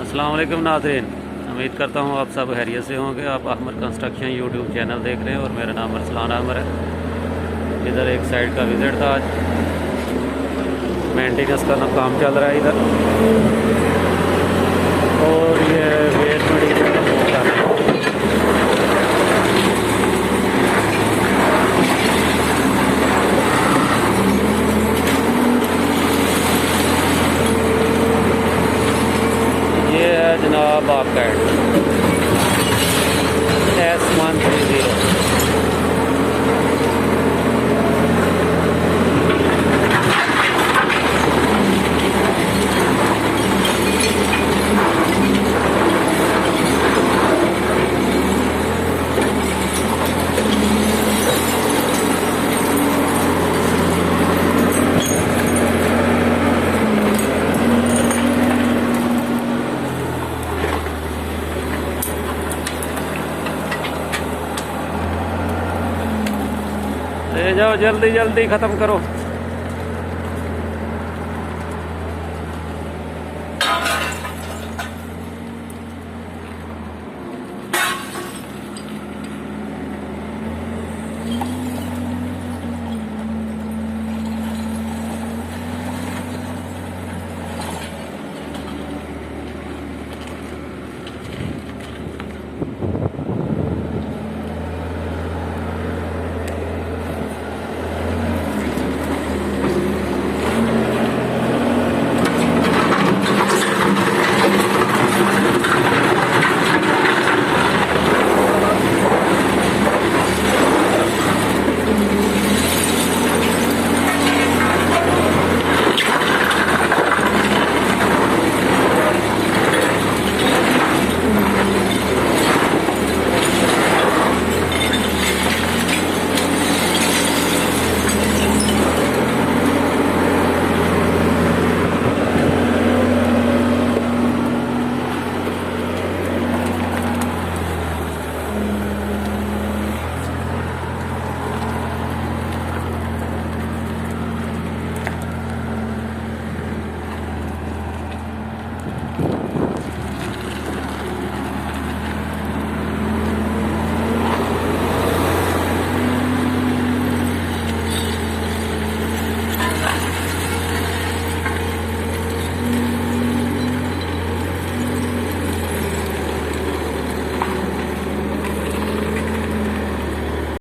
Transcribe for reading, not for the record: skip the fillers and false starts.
अस्सलाम वालेकुम नाज़रीन, उम्मीद करता हूँ आप सब खैरियत से होंगे। आप अहमद कंस्ट्रक्शन यूट्यूब चैनल देख रहे हैं और मेरा नाम अरसलान अहमद है। इधर एक साइड का विज़िट था, आज मेंटेनेंस का काम चल रहा है इधर, और ये वेस्ट मटीरियल का मूव कर रहा है। ये है जनाब आपका S130। ले जाओ, जल्दी जल्दी ख़त्म करो।